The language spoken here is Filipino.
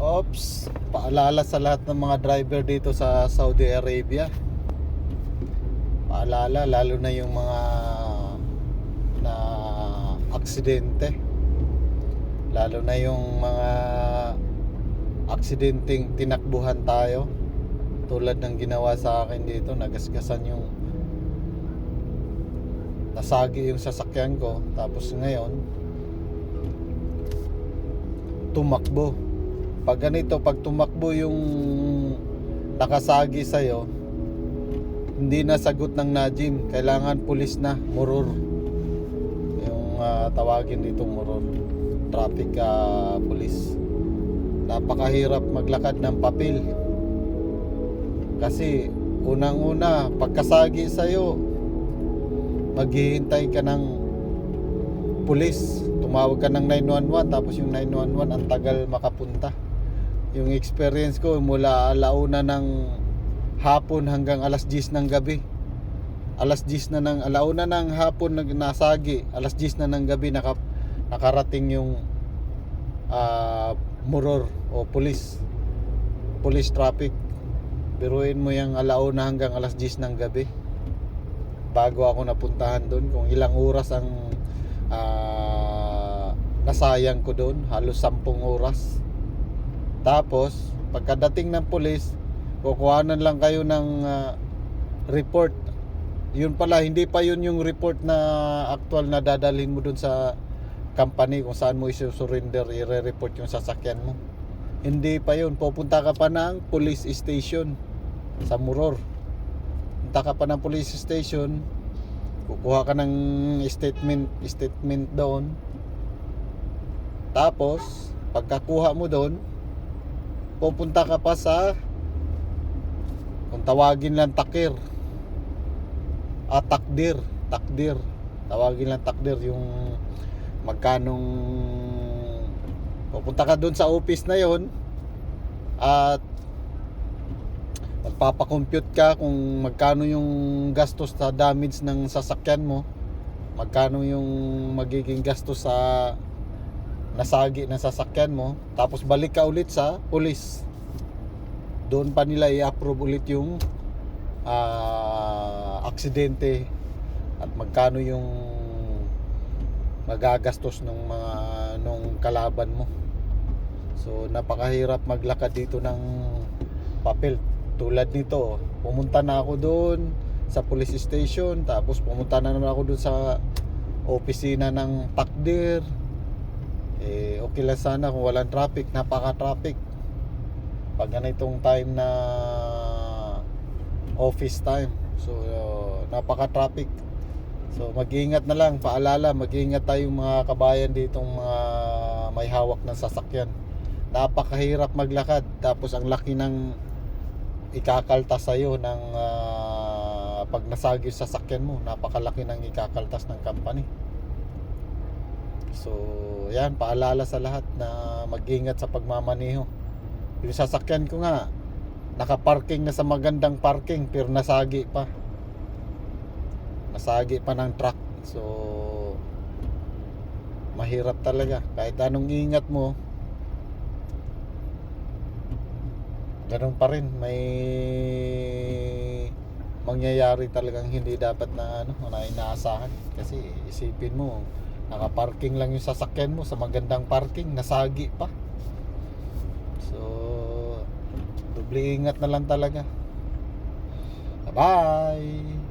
Ops, paalala sa lahat ng mga driver dito sa Saudi Arabia. Paalala, lalo na yung mga na aksidente. Lalo na yung mga aksidenteng tinakbuhan tayo. Tulad ng ginawa sa akin dito, nagasgasan yung nasagi yung sasakyan ko. Tapos ngayon tumakbo. Pag ganito, pag tumakbo yung nakasagi sa'yo, hindi na sagot ng Najim. Kailangan pulis na, murur. Yung tawagin dito, murur. Traffic police. Napakahirap maglakad ng papel. Kasi unang-una, pagkasagi sa'yo, maghihintay ka ng pulis. Tumawag ka ng 911, tapos yung 911 ang tagal makapunta. Yung experience ko mula alauna ng hapon hanggang alas 10 ng gabi. Alas 10 na ng alauna ng hapon nasagi, alas 10 na ng gabi nakarating yung muror o police traffic. Biruin mo yung alauna hanggang alas 10 ng gabi bago ako napuntahan doon. Kung ilang oras ang nasayang ko doon, halos 10 oras. Tapos pagkadating ng pulis, kukuhanan lang kayo ng report. Yun pala, hindi pa yun yung report na actual na dadalhin mo dun sa company kung saan mo isusurrender, i-report yung sasakyan mo. Hindi pa yun. Pupunta ka pa ng police station sa Muror. Punta ka pa ng police station, kukuha ka ng statement doon. Tapos pagkakuha mo doon, pupunta ka pa sa, kung tawagin lang takdir, tawagin lang takdir, yung magkanong, pupunta ka doon sa office na yon at magpapakompute ka kung magkano yung gastos sa damage ng sasakyan mo, magkano yung magiging gastos sa nasagi ng sasakyan mo. Tapos balik ka ulit sa police. Doon pa nila i-approve ulit yung aksidente at magkano yung magagastos nung kalaban mo. So napakahirap maglakad dito ng papel. Tulad nito, pumunta na ako doon sa police station, tapos pumunta na naman ako doon sa opisina ng takdir. Okay lang sana kung walang traffic. Napaka-traffic pag ganitong time na office time. So napaka-traffic. So mag-iingat na lang. Paalala, mag-iingat tayong mga kabayan ditong mga may hawak ng sasakyan. Napakahirap maglakad, tapos ang laki ng ikakaltas sa'yo ng pag nasagi yung sasakyan mo. Napakalaki ng ikakaltas ng company. So yan, paalala sa lahat na mag-ingat sa pagmamaneho. Yung sasakyan ko nga, nakaparking na sa magandang parking, pero nasagi pa ng truck. So mahirap talaga. Kahit anong ingat mo, ganun pa rin, may mangyayari talagang hindi dapat na inaasahan. Kasi isipin mo, nakaparking lang yung sasakyan mo sa magandang parking, nasagi pa. So doble ingat na lang talaga. Bye bye.